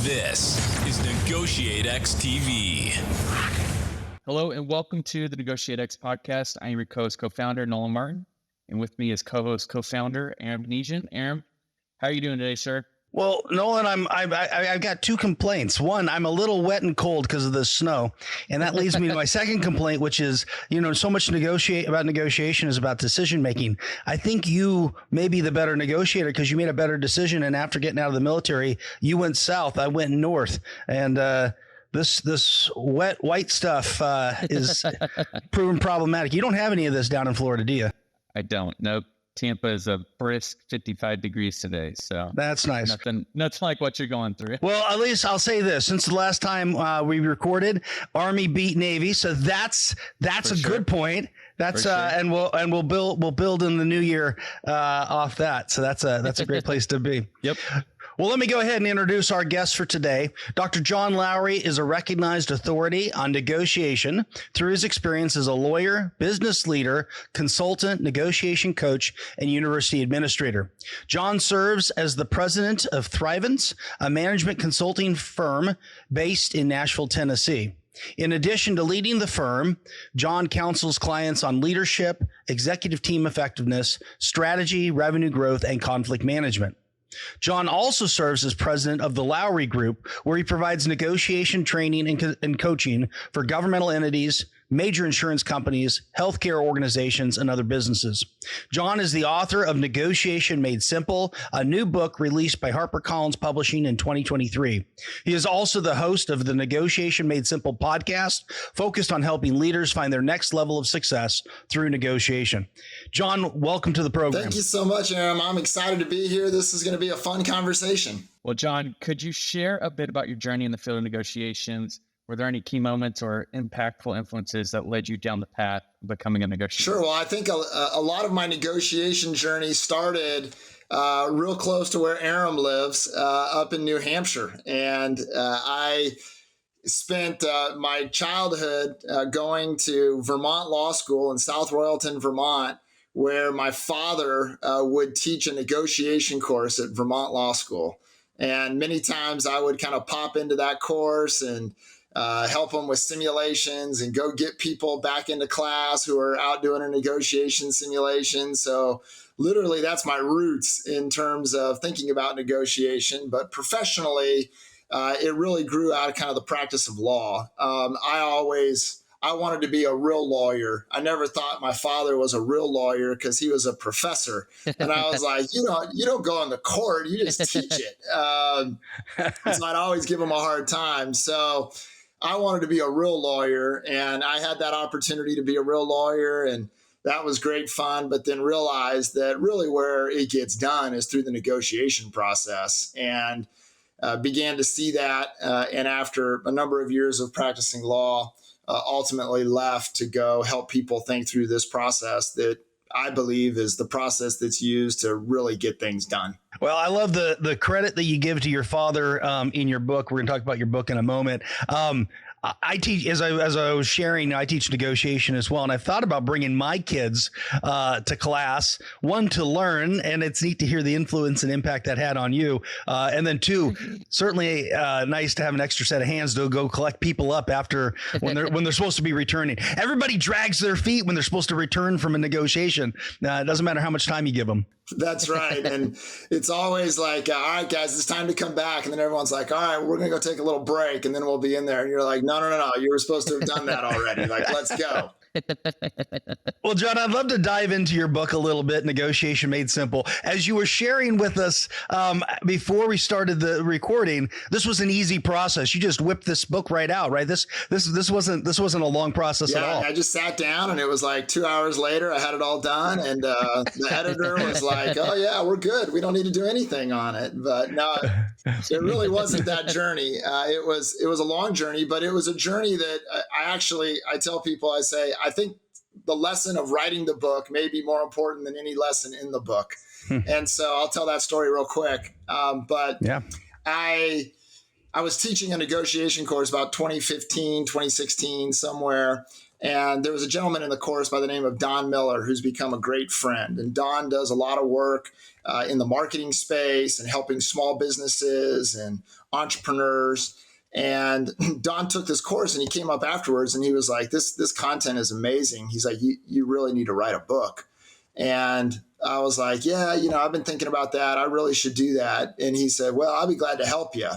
This is NEGOTIATEx TV. Hello and welcome to the NEGOTIATEx podcast. I am your co-founder, Nolan Martin, and with me is co-host, co-founder, Aram Donigian. Aram, how are you doing today, sir? Well, Nolan, I've got two complaints. One, I'm a little wet and cold because of the snow, and that leads me to my second complaint, which is, so much negotiation is about decision making. I think you may be the better negotiator because you made a better decision, and after getting out of the military, you went south, I went north, and this wet white stuff is proven problematic. You don't have any of this down in Florida, do you? I don't. Nope. Tampa is a brisk 55 degrees today, so that's nice. Nothing like what you're going through. Well, at least I'll say this: since the last time we recorded, Army beat Navy, so that's a good point. That's and we'll build in the new year off that. So that's a great place to be. Yep. Well, let me go ahead and introduce our guest for today. Dr. John Lowry is a recognized authority on negotiation through his experience as a lawyer, business leader, consultant, negotiation coach, and university administrator. John serves as the president of Thrivance, a management consulting firm based in Nashville, Tennessee. In addition to leading the firm, John counsels clients on leadership, executive team effectiveness, strategy, revenue growth, and conflict management. John also serves as president of the Lowry Group, where he provides negotiation training and coaching for governmental entities, major insurance companies, healthcare organizations, and other businesses. John is the author of Negotiation Made Simple, a new book released by HarperCollins Publishing in 2023. He is also the host of the Negotiation Made Simple podcast, focused on helping leaders find their next level of success through negotiation. John, welcome to the program. Thank you so much, Aram. I'm excited to be here. This is going to be a fun conversation. Well, John, could you share a bit about your journey in the field of negotiations? Were there any key moments or impactful influences that led you down the path of becoming a negotiator? Sure. Well, I think a lot of my negotiation journey started real close to where Aram lives, up in New Hampshire. And I spent my childhood going to Vermont Law School in South Royalton, Vermont, where my father would teach a negotiation course at Vermont Law School. And many times I would kind of pop into that course and help them with simulations and go get people back into class who are out doing a negotiation simulation. So literally that's my roots in terms of thinking about negotiation. But professionally, it really grew out of kind of the practice of law. I wanted to be a real lawyer. I never thought my father was a real lawyer because he was a professor. And I was like, you don't go in the court, you just teach it. So I'd always give him a hard time. So I wanted to be a real lawyer, and I had that opportunity to be a real lawyer, and that was great fun, but then realized that really where it gets done is through the negotiation process, and began to see that. And after a number of years of practicing law, ultimately left to go help people think through this process that I believe is the process that's used to really get things done. Well, I love the credit that you give to your father in your book. We're going to talk about your book in a moment. I teach, as I was sharing, I teach negotiation as well. And I've thought about bringing my kids to class, one, to learn, and it's neat to hear the influence and impact that had on you. And then two, certainly nice to have an extra set of hands to go collect people up after when they're supposed to be returning. Everybody drags their feet when they're supposed to return from a negotiation. It doesn't matter how much time you give them. That's right. And it's always like, all right, guys, it's time to come back. And then everyone's like, all right, we're going to go take a little break and then we'll be in there. And you're like, no, you were supposed to have done that already. Like, let's go. Well, John, I'd love to dive into your book a little bit, Negotiation Made Simple. As you were sharing with us before we started the recording, this was an easy process. You just whipped this book right out, right? This wasn't a long process at all. I just sat down and it was like 2 hours later, I had it all done. And the editor was like, oh yeah, we're good. We don't need to do anything on it. But no, it really wasn't that journey. It was a long journey, but it was a journey that I tell people, I say, I think the lesson of writing the book may be more important than any lesson in the book. And so I'll tell that story real quick. But yeah, I was teaching a negotiation course about 2015, 2016, somewhere. And there was a gentleman in the course by the name of Don Miller, who's become a great friend. And Don does a lot of work in the marketing space and helping small businesses and entrepreneurs. And Don took this course and he came up afterwards and he was like, this content is amazing. He's like, you really need to write a book. And I was like, yeah, I've been thinking about that. I really should do that. And he said, well, I'll be glad to help you.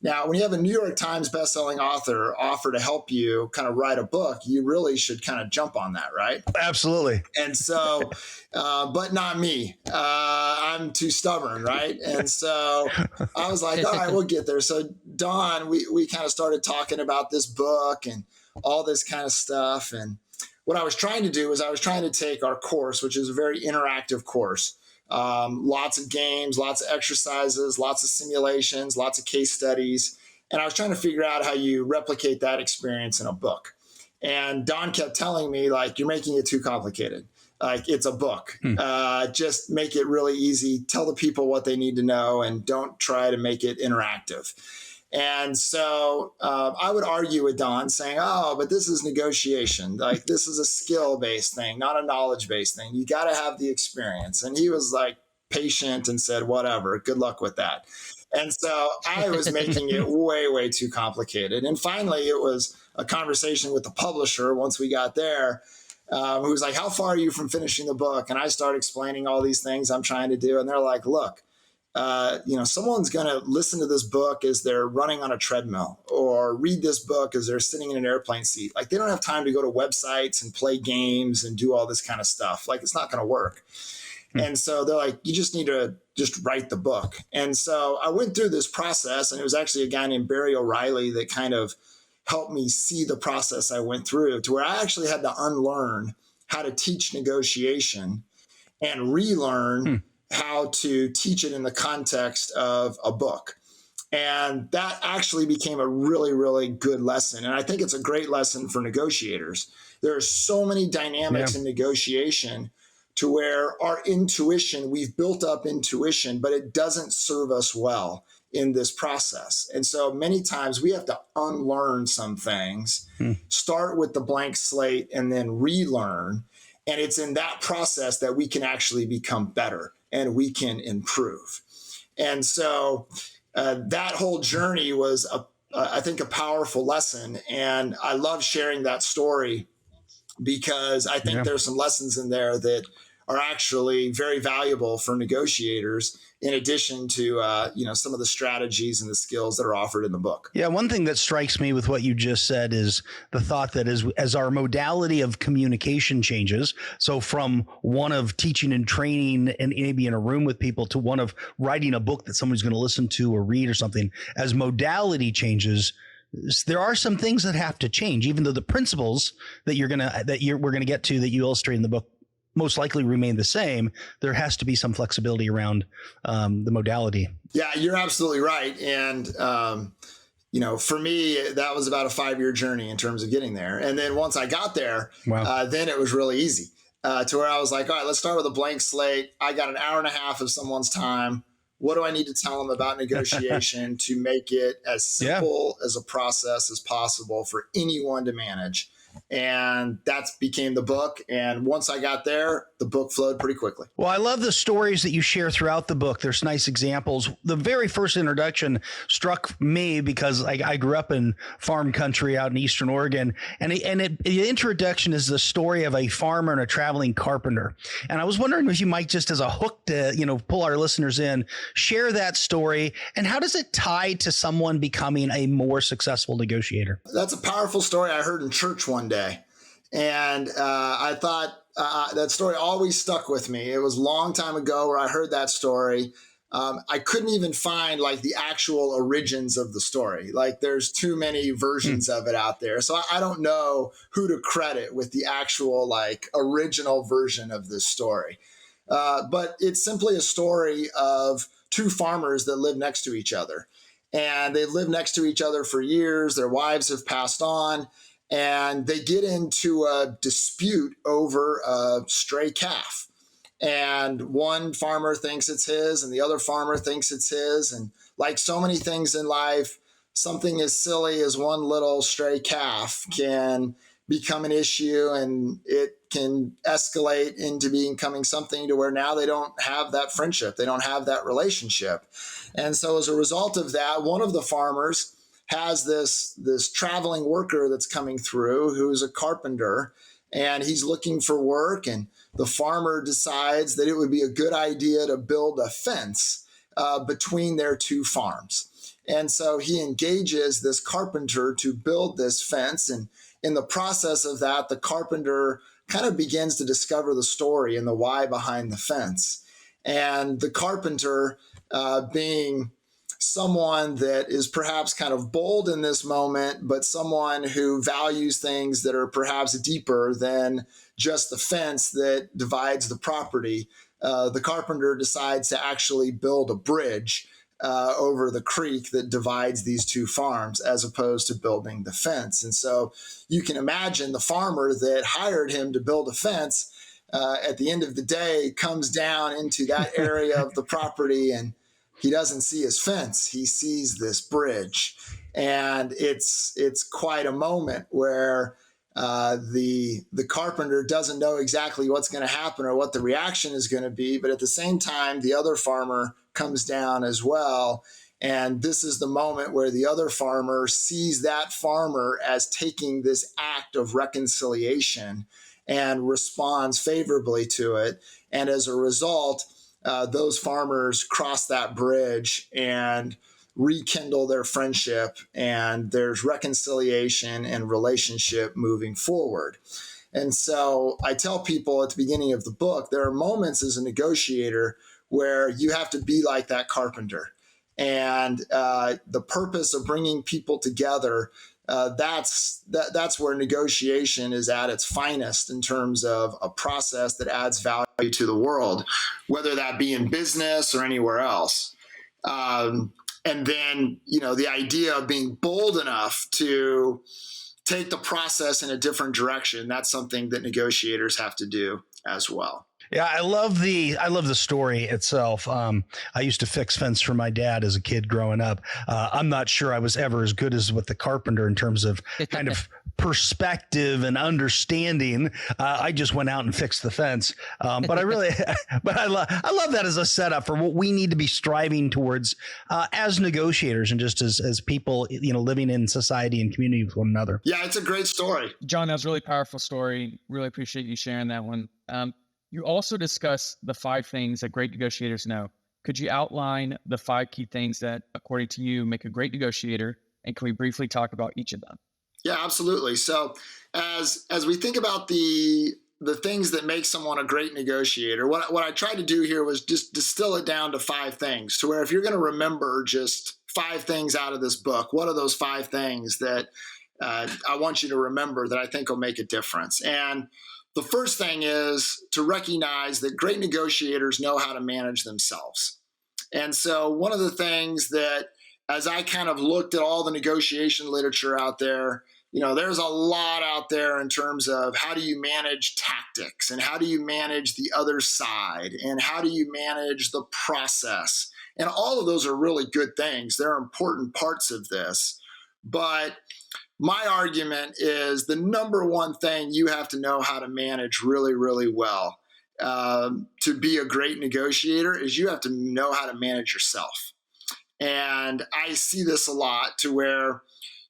Now, when you have a New York Times bestselling author offer to help you kind of write a book, you really should kind of jump on that, right? Absolutely. And so, but not me. I'm too stubborn, right? And so I was like, all right, we'll get there. So Don, we kind of started talking about this book and all this kind of stuff. And what I was trying to do was I was trying to take our course, which is a very interactive course. Lots of games, lots of exercises, lots of simulations, lots of case studies. And I was trying to figure out how you replicate that experience in a book. And Don kept telling me, like, you're making it too complicated. Like, it's a book. Just make it really easy. Tell the people what they need to know and don't try to make it interactive. And so I would argue with Don saying, oh, but this is negotiation. Like, this is a skill-based thing, not a knowledge-based thing. You got to have the experience. And he was like patient and said, whatever, good luck with that. And so I was making it way, way too complicated. And finally, it was a conversation with the publisher once we got there, who was like, how far are you from finishing the book? And I started explaining all these things I'm trying to do. And they're like, look, someone's going to listen to this book as they're running on a treadmill or read this book as they're sitting in an airplane seat. Like, they don't have time to go to websites and play games and do all this kind of stuff. Like, it's not going to work. And so they're like, you just need to just write the book. And so I went through this process, and it was actually a guy named Barry O'Reilly that kind of helped me see the process I went through, to where I actually had to unlearn how to teach negotiation and relearn how to teach it in the context of a book. And that actually became a really, really good lesson. And I think it's a great lesson for negotiators. There are so many dynamics in negotiation to where our intuition, we've built up intuition, but it doesn't serve us well in this process. And so many times we have to unlearn some things, start with the blank slate, and then relearn. And it's in that process that we can actually become better and we can improve. And so that whole journey was, I think, a powerful lesson. And I love sharing that story because I think there's some lessons in there that are actually very valuable for negotiators, in addition to some of the strategies and the skills that are offered in the book. Yeah, one thing that strikes me with what you just said is the thought that as our modality of communication changes, so from one of teaching and training and maybe in a room with people to one of writing a book that somebody's going to listen to or read or something, as modality changes, there are some things that have to change, even though the principles that we're going to get to that you illustrate in the book most likely remain the same. There has to be some flexibility around the modality. Yeah, you're absolutely right. And, for me, that was about a 5-year journey in terms of getting there. And then once I got there, then it was really easy to where I was like, all right, let's start with a blank slate. I got an hour and a half of someone's time. What do I need to tell them about negotiation to make it as simple as a process as possible for anyone to manage? And that became the book. And once I got there, the book flowed pretty quickly. Well, I love the stories that you share throughout the book. There's nice examples. The very first introduction struck me because I grew up in farm country out in Eastern Oregon. And the introduction is the story of a farmer and a traveling carpenter. And I was wondering if you might, just as a hook to, pull our listeners in, share that story. And how does it tie to someone becoming a more successful negotiator? That's a powerful story I heard in church one day. And I thought that story always stuck with me. It was a long time ago where I heard that story. I couldn't even find like the actual origins of the story. Like, there's too many versions of it out there. So I don't know who to credit with the actual like original version of this story. But it's simply a story of two farmers that live next to each other. And they lived next to each other for years. Their wives have passed on. And they get into a dispute over a stray calf. And one farmer thinks it's his and the other farmer thinks it's his. And like so many things in life, something as silly as one little stray calf can become an issue, and it can escalate into becoming something to where now they don't have that friendship, they don't have that relationship. And so as a result of that, one of the farmers has this traveling worker that's coming through who's a carpenter, and he's looking for work, and the farmer decides that it would be a good idea to build a fence between their two farms. And so he engages this carpenter to build this fence. And in the process of that, the carpenter kind of begins to discover the story and the why behind the fence. And the carpenter, being someone that is perhaps kind of bold in this moment, but someone who values things that are perhaps deeper than just the fence that divides the property, the carpenter decides to actually build a bridge over the creek that divides these two farms, as opposed to building the fence. And so you can imagine the farmer that hired him to build a fence, at the end of the day, comes down into that area of the property, and he doesn't see his fence. He sees this bridge. And it's quite a moment where the carpenter doesn't know exactly what's going to happen or what the reaction is going to be. But at the same time, the other farmer comes down as well. And this is the moment where the other farmer sees that farmer as taking this act of reconciliation and responds favorably to it. And as a result, those farmers cross that bridge and rekindle their friendship, and there's reconciliation and relationship moving forward. And so I tell people at the beginning of the book, there are moments as a negotiator where you have to be like that carpenter. And the purpose of bringing people together, that's where negotiation is at its finest in terms of a process that adds value to the world, whether that be in business or anywhere else. And then, the idea of being bold enough to take the process in a different direction, that's something that negotiators have to do as well. Yeah, I love the story itself. I used to fix fence for my dad as a kid growing up. I'm not sure I was ever as good as with the carpenter in terms of kind of perspective and understanding. I just went out and fixed the fence. But I love that as a setup for what we need to be striving towards as negotiators and just as people, living in society and community with one another. Yeah, it's a great story. John, that was a really powerful story. Really appreciate you sharing that one. You also discuss the 5 things that great negotiators know. Could you outline the 5 key things that, according to you, make a great negotiator? And can we briefly talk about each of them? Yeah, absolutely. So as we think about the things that make someone a great negotiator, what I tried to do here was just distill it down to 5 things, to where if you're going to remember just 5 things out of this book, what are those 5 things that I want you to remember that I think will make a difference? And the first thing is to recognize that great negotiators know how to manage themselves. And so one of the things that, as I kind of looked at all the negotiation literature out there, there's a lot out there in terms of how do you manage tactics, and how do you manage the other side, and how do you manage the process. And all of those are really good things. They're important parts of this. But my argument is the number one thing you have to know how to manage really, really well to be a great negotiator is you have to know how to manage yourself. And I see this a lot, to where,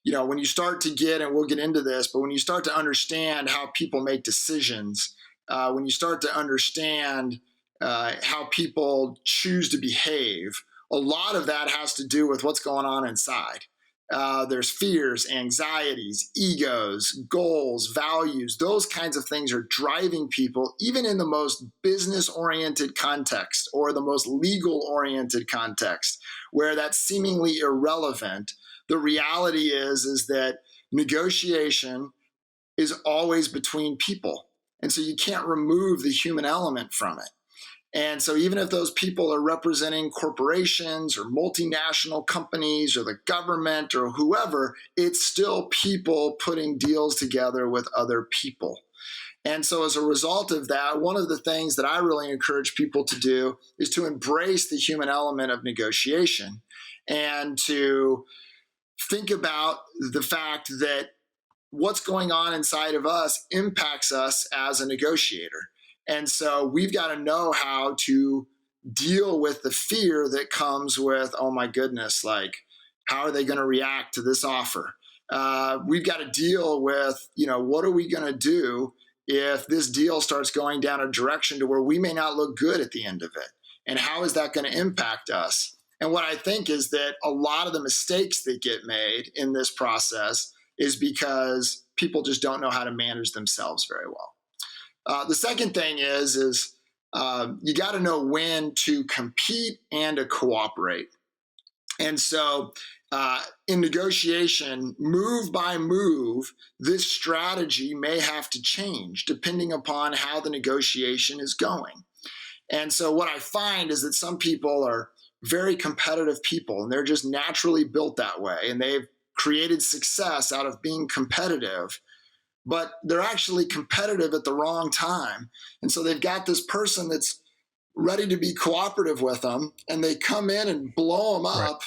when you start to get, and we'll get into this, but when you start to understand how people make decisions, when you start to understand how people choose to behave, a lot of that has to do with what's going on inside. There's fears, anxieties, egos, goals, values. Those kinds of things are driving people, even in the most business-oriented context or the most legal-oriented context, where that's seemingly irrelevant. The reality is that negotiation is always between people. And so you can't remove the human element from it. And so even if those people are representing corporations or multinational companies or the government or whoever, it's still people putting deals together with other people. And so as a result of that, one of the things that I really encourage people to do is to embrace the human element of negotiation, and to think about the fact that what's going on inside of us impacts us as a negotiator. And so we've got to know how to deal with the fear that comes with, oh my goodness, like, how are they going to react to this offer? We've got to deal with, what are we going to do if this deal starts going down a direction to where we may not look good at the end of it? And how is that going to impact us? And what I think is that a lot of the mistakes that get made in this process is because people just don't know how to manage themselves very well. The second thing is you got to know when to compete and to cooperate. And so in negotiation, move by move, this strategy may have to change depending upon how the negotiation is going. And so what I find is that some people are very competitive people, and they're just naturally built that way, and they've created success out of being competitive, but they're actually competitive at the wrong time. And so they've got this person that's ready to be cooperative with them, and they come in and blow them up.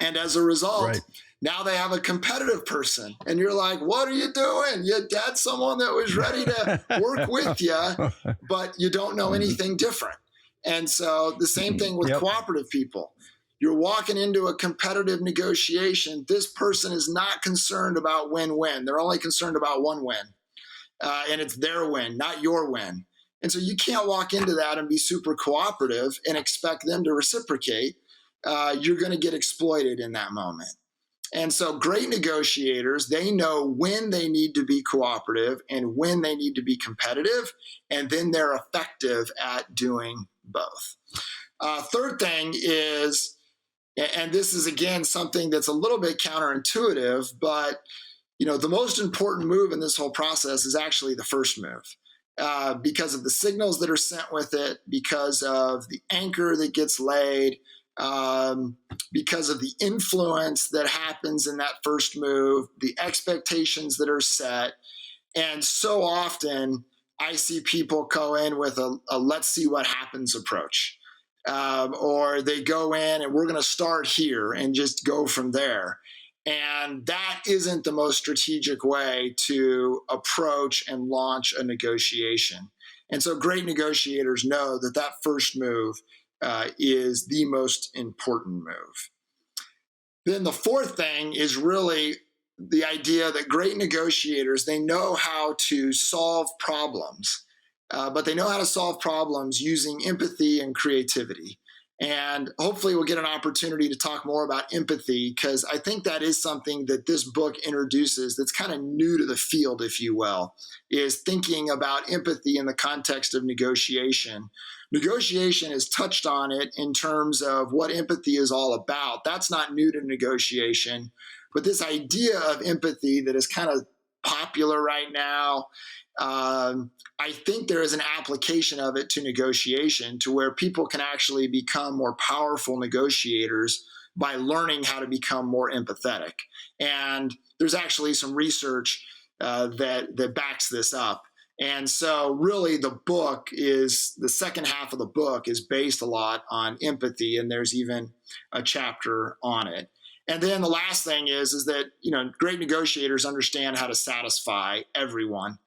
Right. And as a result, now they have a competitive person. And you're like, what are you doing? You had someone that was ready to work with you, but you don't know anything different. And so the same thing with cooperative people. You're walking into a competitive negotiation. This person is not concerned about win-win. They're only concerned about one win. And it's their win, not your win. And so you can't walk into that and be super cooperative and expect them to reciprocate. You're going to get exploited in that moment. And so great negotiators, they know when they need to be cooperative and when they need to be competitive, and then they're effective at doing both. Third thing is, and this is again something that's a little bit counterintuitive, but the most important move in this whole process is actually the first move. Because of the signals that are sent with it, because of the anchor that gets laid, because of the influence that happens in that first move, the expectations that are set. And so often I see people go in with a let's see what happens approach. Or they go in and we're going to start here and just go from there. And that isn't the most strategic way to approach and launch a negotiation. And so great negotiators know that that first move is the most important move. Then the fourth thing is really the idea that great negotiators, they know how to solve problems, but they know how to solve problems using empathy and creativity. And hopefully we'll get an opportunity to talk more about empathy, because I think that is something that this book introduces that's kind of new to the field, if you will, is thinking about empathy in the context of negotiation. Negotiation has touched on it in terms of what empathy is all about. That's not new to negotiation, but this idea of empathy that is kind of popular right now, I think there is an application of it to negotiation to where people can actually become more powerful negotiators by learning how to become more empathetic. And there's actually some research that backs this up. And so really the second half of the book is based a lot on empathy, and there's even a chapter on it. And then the last thing is that, great negotiators understand how to satisfy everyone.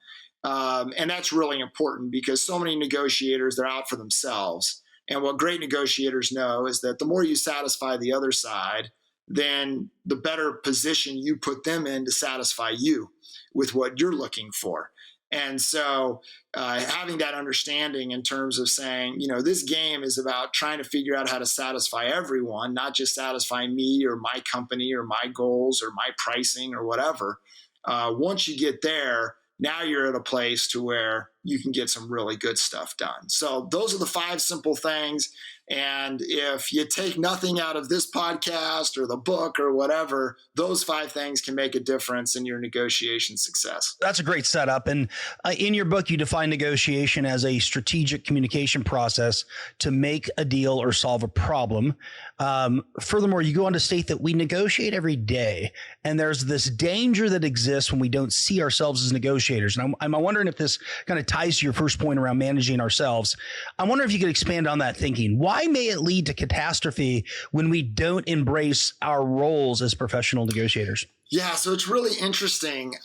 And that's really important because so many negotiators, they're out for themselves. And what great negotiators know is that the more you satisfy the other side, then the better position you put them in to satisfy you with what you're looking for. And so having that understanding in terms of saying, this game is about trying to figure out how to satisfy everyone, not just satisfy me or my company or my goals or my pricing or whatever. Once you get there, now you're at a place to where you can get some really good stuff done. So those are the 5 simple things. And if you take nothing out of this podcast or the book or whatever, those 5 things can make a difference in your negotiation success. That's a great setup. And in your book, you define negotiation as a strategic communication process to make a deal or solve a problem. Furthermore, you go on to state that we negotiate every day. And there's this danger that exists when we don't see ourselves as negotiators. And I'm wondering if this kind of ties to your first point around managing ourselves. I wonder if you could expand on that thinking. Why why may it lead to catastrophe when we don't embrace our roles as professional negotiators? Yeah, so it's really interesting.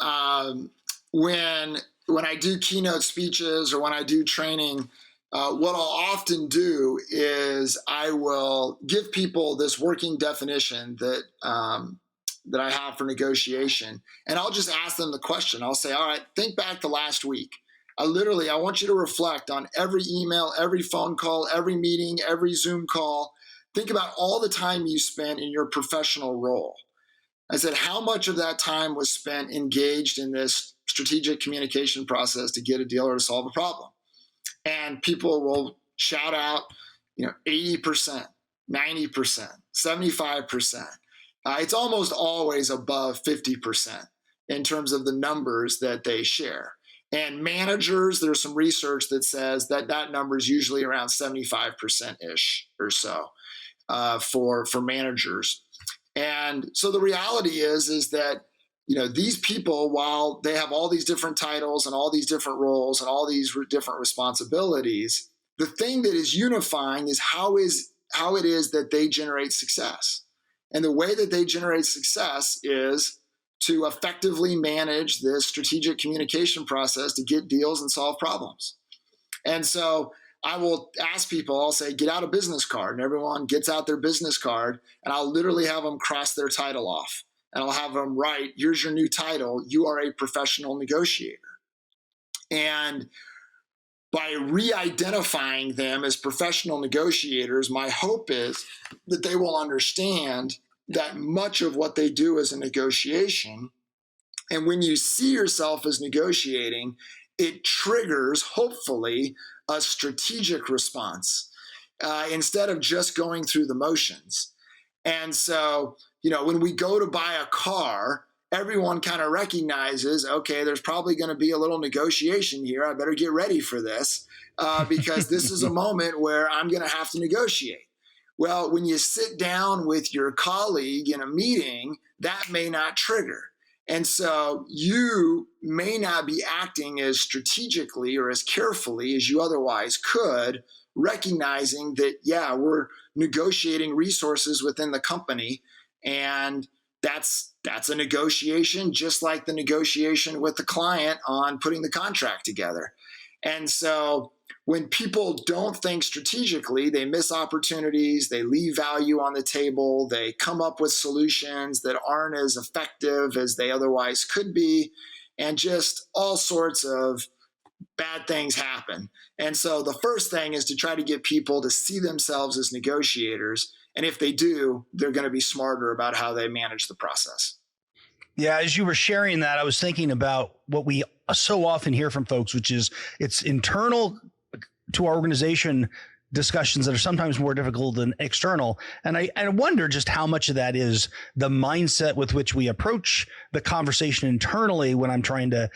When I do keynote speeches or when I do training, what I'll often do is I will give people this working definition that I have for negotiation, and I'll just ask them the question. I'll say, all right, think back to last week. I want you to reflect on every email, every phone call, every meeting, every Zoom call. Think about all the time you spent in your professional role. I said, how much of that time was spent engaged in this strategic communication process to get a deal or to solve a problem? And people will shout out, 80%, 90%, 75%. It's almost always above 50% in terms of the numbers that they share. And managers, there's some research that says that number is usually around 75%-ish or so for managers. And so the reality is that, these people, while they have all these different titles and all these different roles and all these different responsibilities, the thing that is unifying is how it is that they generate success. And the way that they generate success is to effectively manage this strategic communication process to get deals and solve problems. And so I will ask people, I'll say, get out a business card, and everyone gets out their business card, and I'll literally have them cross their title off. And I'll have them write, here's your new title. You are a professional negotiator. And by re-identifying them as professional negotiators, my hope is that they will understand that much of what they do is a negotiation. And when you see yourself as negotiating, it triggers, hopefully, a strategic response instead of just going through the motions. And so, when we go to buy a car, everyone kind of recognizes, okay, there's probably going to be a little negotiation here. I better get ready for this because this is a moment where I'm going to have to negotiate. Well, when you sit down with your colleague in a meeting, that may not trigger. And so you may not be acting as strategically or as carefully as you otherwise could, recognizing that, we're negotiating resources within the company, and that's a negotiation, just like the negotiation with the client on putting the contract together. And so when people don't think strategically, they miss opportunities, they leave value on the table, they come up with solutions that aren't as effective as they otherwise could be, and just all sorts of bad things happen. And so the first thing is to try to get people to see themselves as negotiators. And if they do, they're going to be smarter about how they manage the process. Yeah, as you were sharing that, I was thinking about what we so often hear from folks, which is it's internal to our organization discussions that are sometimes more difficult than external. And I wonder just how much of that is the mindset with which we approach the conversation internally when I'm trying to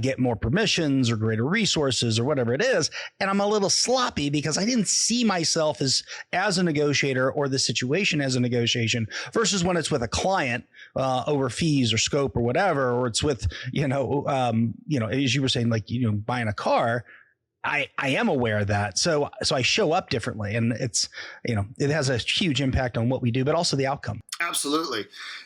get more permissions or greater resources or whatever it is. And I'm a little sloppy because I didn't see myself as a negotiator or the situation as a negotiation versus when it's with a client over fees or scope or whatever, or it's with, as you were saying, like, buying a car. I am aware of that. So I show up differently, and it's, it has a huge impact on what we do, but also the outcome. Absolutely.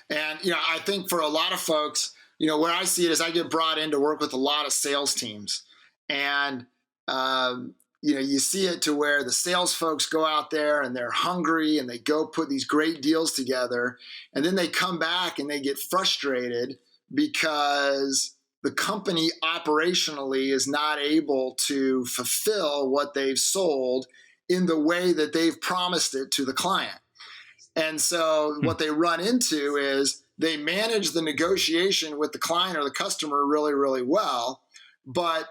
And, I think for a lot of folks, where I see it is I get brought in to work with a lot of sales teams, and, you see it to where the sales folks go out there and they're hungry and they go put these great deals together, and then they come back and they get frustrated because the company operationally is not able to fulfill what they've sold in the way that they've promised it to the client. And so what they run into is they manage the negotiation with the client or the customer really, really well, but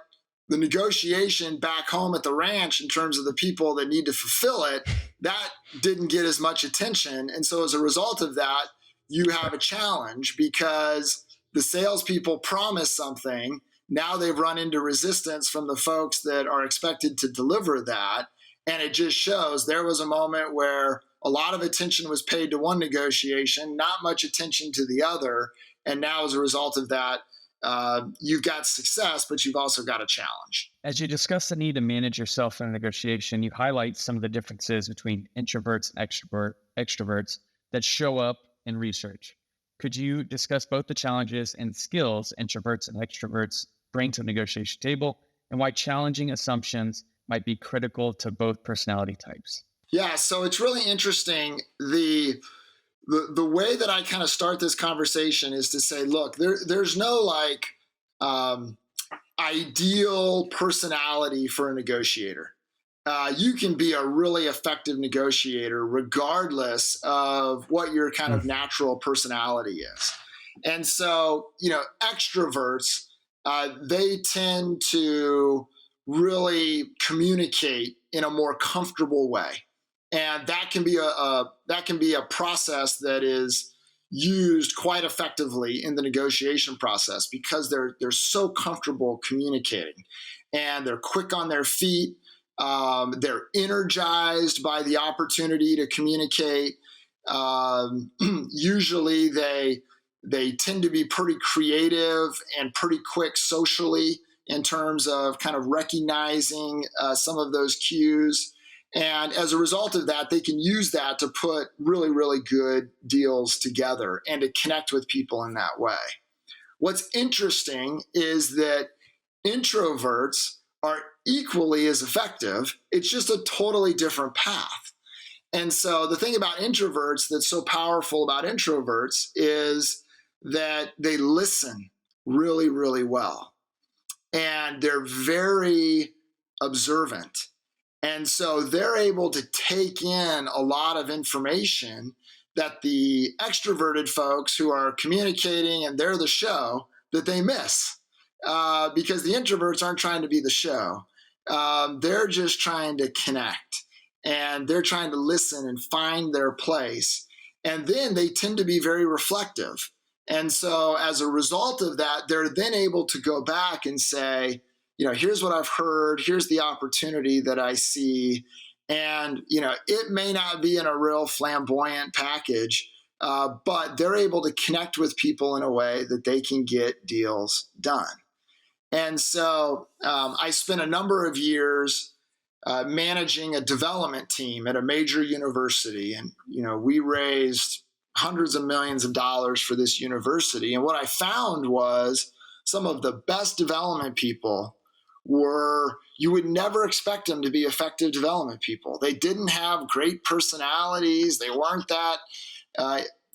the negotiation back home at the ranch in terms of the people that need to fulfill it, that didn't get as much attention. And so as a result of that, you have a challenge because the salespeople promise something. Now they've run into resistance from the folks that are expected to deliver that. And it just shows there was a moment where a lot of attention was paid to one negotiation, not much attention to the other. And now as a result of that, you've got success, but you've also got a challenge. As you discuss the need to manage yourself in a negotiation, you highlight some of the differences between introverts and extroverts that show up in research. Could you discuss both the challenges and skills introverts and extroverts bring to the negotiation table, and why challenging assumptions might be critical to both personality types? Yeah, so it's really interesting. The way that I kind of start this conversation is to say, look, there's no like ideal personality for a negotiator. You can be a really effective negotiator regardless of what your kind of natural personality is. And so, extroverts, they tend to really communicate in a more comfortable way. And that can be a process that is used quite effectively in the negotiation process because they're so comfortable communicating, and they're quick on their feet. They're energized by the opportunity to communicate. Usually, they tend to be pretty creative and pretty quick socially in terms of kind of recognizing some of those cues. And as a result of that, they can use that to put really, really good deals together and to connect with people in that way. What's interesting is that introverts are equally as effective. It's just a totally different path. And so the thing about introverts that's so powerful about introverts is that they listen really, really well. And they're very observant. And so they're able to take in a lot of information that the extroverted folks who are communicating and they're the show that they miss because the introverts aren't trying to be the show. They're just trying to connect, and they're trying to listen and find their place. And then they tend to be very reflective. And so as a result of that, they're then able to go back and say, here's what I've heard, here's the opportunity that I see. And, it may not be in a real flamboyant package, but they're able to connect with people in a way that they can get deals done. And so I spent a number of years managing a development team at a major university. And, we raised hundreds of millions of dollars for this university. And what I found was some of the best development people you would never expect them to be effective development people. They didn't have great personalities. They weren't that,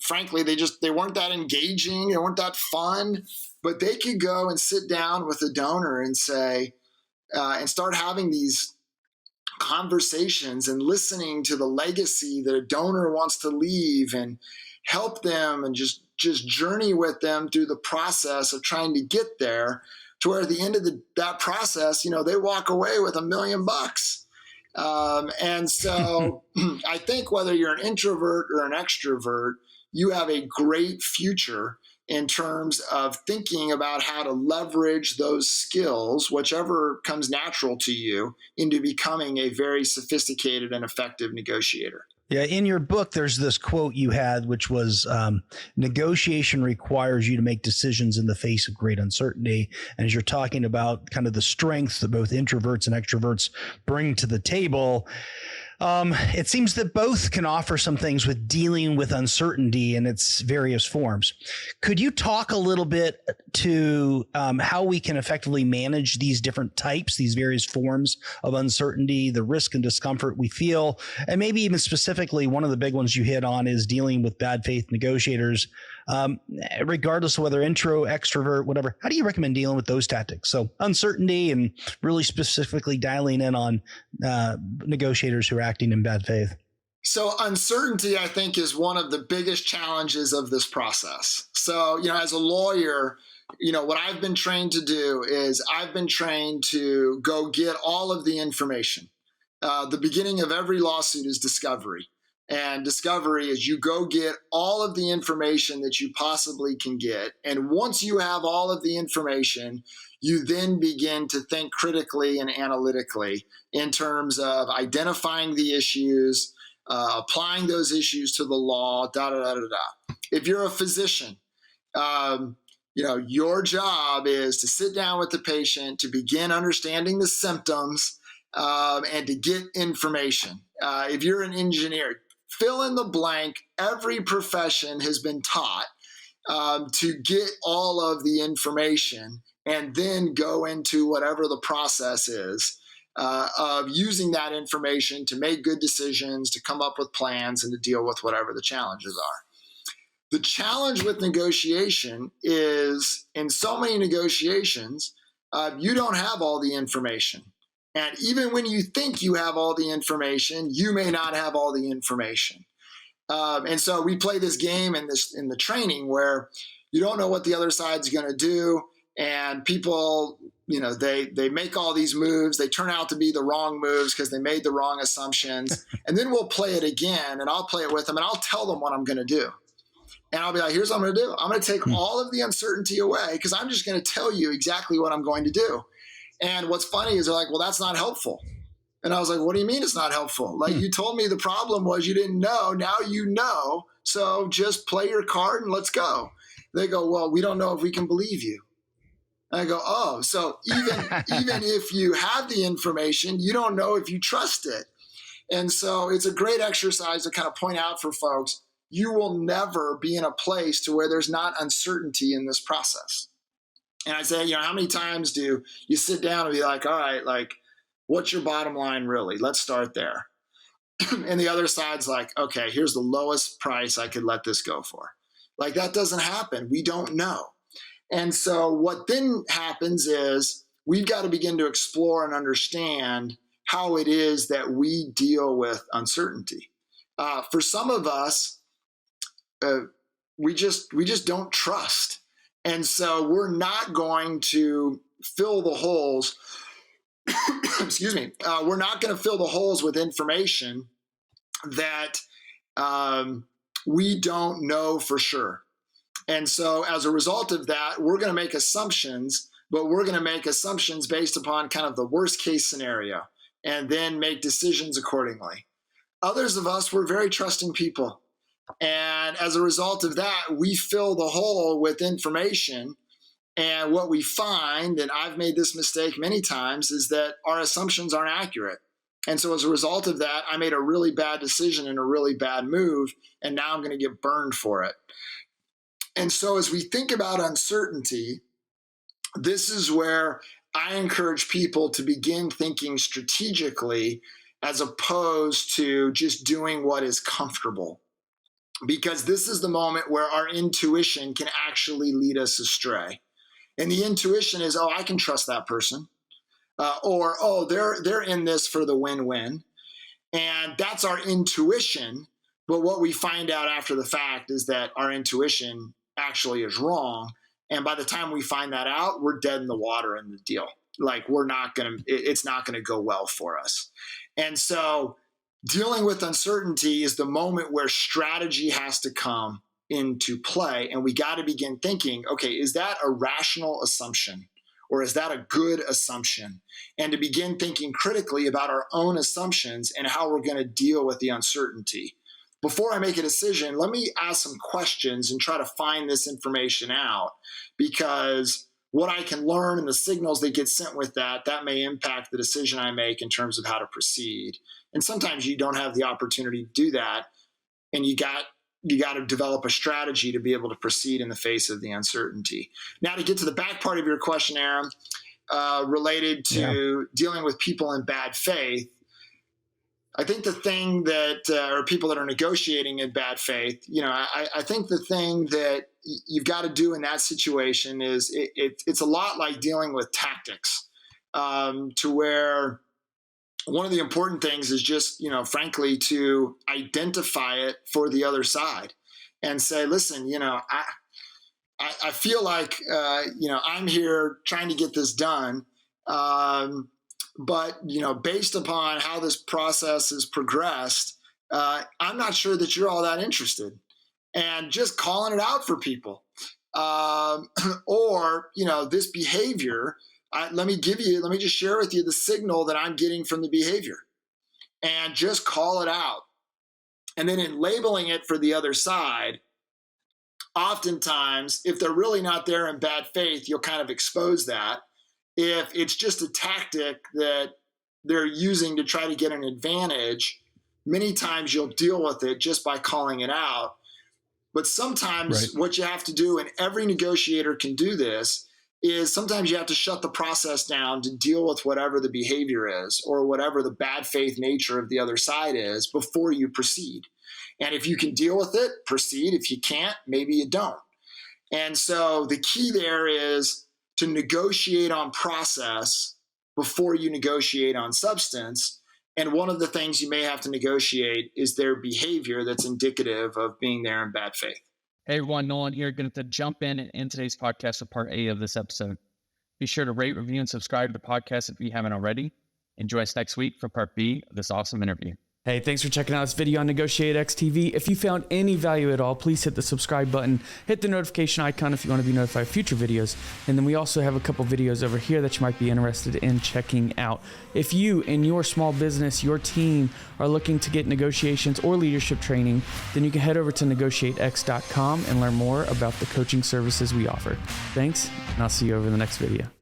frankly, they weren't that engaging. They weren't that fun, but they could go and sit down with a donor and say, and start having these conversations and listening to the legacy that a donor wants to leave and help them and just journey with them through the process of trying to get there, to where at the end of that process, they walk away with $1 million. And so I think whether you're an introvert or an extrovert, you have a great future in terms of thinking about how to leverage those skills, whichever comes natural to you, into becoming a very sophisticated and effective negotiator. Yeah, in your book, there's this quote you had, which was, negotiation requires you to make decisions in the face of great uncertainty. And as you're talking about kind of the strengths that both introverts and extroverts bring to the table, it seems that both can offer some things with dealing with uncertainty in its various forms. Could you talk a little bit to how we can effectively manage these different types, these various forms of uncertainty, the risk and discomfort we feel, and maybe even specifically one of the big ones you hit on is dealing with bad faith negotiators, regardless of whether intro, extrovert, whatever. How do you recommend dealing with those tactics? So uncertainty and really specifically dialing in on negotiators who are acting in bad faith. So uncertainty, I think, is one of the biggest challenges of this process. So, as a lawyer, what I've been trained to do is I've been trained to go get all of the information. The beginning of every lawsuit is discovery. And discovery is you go get all of the information that you possibly can get. And once you have all of the information, you then begin to think critically and analytically in terms of identifying the issues, applying those issues to the law, If you're a physician, Your job is to sit down with the patient, to begin understanding the symptoms, and to get information. If you're an engineer, fill in the blank. Every profession has been taught to get all of the information and then go into whatever the process is of using that information to make good decisions, to come up with plans, and to deal with whatever the challenges are. The challenge with negotiation is, in so many negotiations, you don't have all the information. And even when you think you have all the information, you may not have all the information. And so we play this game in the training where you don't know what the other side's going to do, and people, they make all these moves. They turn out to be the wrong moves because they made the wrong assumptions. And then we'll play it again, and I'll play it with them, and I'll tell them what I'm going to do. And I'll be like, here's what I'm going to do. I'm going to take all of the uncertainty away because I'm just going to tell you exactly what I'm going to do. And what's funny is they're like, well, that's not helpful. And I was like, what do you mean it's not helpful? Like, you told me the problem was you didn't know. Now you know. So just play your card and let's go. They go, well, we don't know if we can believe you. And I go, oh, so even if you have the information, you don't know if you trust it. And so it's a great exercise to kind of point out for folks, you will never be in a place to where there's not uncertainty in this process. And I say, how many times do you sit down and be like, all right, like, what's your bottom line really? Let's start there. And the other side's like, okay, here's the lowest price I could let this go for. Like, that doesn't happen. We don't know. And so what then happens is we've got to begin to explore and understand how it is that we deal with uncertainty. For some of us, we just don't trust. And so we're not going to fill the holes. Excuse me. We're not going to fill the holes with information that we don't know for sure. And so as a result of that, we're going to make assumptions, but we're going to make assumptions based upon kind of the worst case scenario and then make decisions accordingly. Others of us, we're very trusting people. And as a result of that, we fill the hole with information. And what we find, and I've made this mistake many times, is that our assumptions aren't accurate. And so as a result of that, I made a really bad decision and a really bad move, and now I'm going to get burned for it. And so as we think about uncertainty, this is where I encourage people to begin thinking strategically as opposed to just doing what is comfortable. Because this is the moment where our intuition can actually lead us astray. And the intuition is, oh, I can trust that person. Or, oh, they're in this for the win-win. And that's our intuition. But what we find out after the fact is that our intuition actually is wrong. And by the time we find that out, we're dead in the water in the deal. Like, it's not going to go well for us. And so dealing with uncertainty is the moment where strategy has to come into play. And we got to begin thinking, okay, is that a rational assumption? Or is that a good assumption? And to begin thinking critically about our own assumptions and how we're going to deal with the uncertainty. Before I make a decision, let me ask some questions and try to find this information out, because what I can learn and the signals that get sent with that may impact the decision I make in terms of how to proceed. And sometimes you don't have the opportunity to do that, and you got to develop a strategy to be able to proceed in the face of the uncertainty. Now, to get to the back part of your question, Aram, related to dealing with people in bad faith, I think the thing that, or people that are negotiating in bad faith, I think the thing that you've got to do in that situation is it's a lot like dealing with tactics, to where one of the important things is just, frankly, to identify it for the other side and say, listen, I feel like, I'm here trying to get this done. But, based upon how this process has progressed, I'm not sure that you're all that interested. And just calling it out for people. Or, this behavior, let me just share with you the signal that I'm getting from the behavior, and just call it out. And then in labeling it for the other side, oftentimes, if they're really not there in bad faith, you'll kind of expose that. If it's just a tactic that they're using to try to get an advantage, many times you'll deal with it just by calling it out. But sometimes what you have to do, and every negotiator can do this, is sometimes you have to shut the process down to deal with whatever the behavior is or whatever the bad faith nature of the other side is before you proceed. And if you can deal with it, proceed. If you can't, maybe you don't. And so the key there is to negotiate on process before you negotiate on substance. And one of the things you may have to negotiate is their behavior that's indicative of being there in bad faith. Hey everyone, Nolan here, going to jump in and end today's podcast with part A of this episode. Be sure to rate, review, and subscribe to the podcast if you haven't already. Enjoy us next week for part B of this awesome interview. Hey, thanks for checking out this video on NEGOTIATEx TV. If you found any value at all, please hit the subscribe button, hit the notification icon if you want to be notified of future videos. And then we also have a couple videos over here that you might be interested in checking out. If you and your small business, your team are looking to get negotiations or leadership training, then you can head over to NEGOTIATEx.com and learn more about the coaching services we offer. Thanks, and I'll see you over in the next video.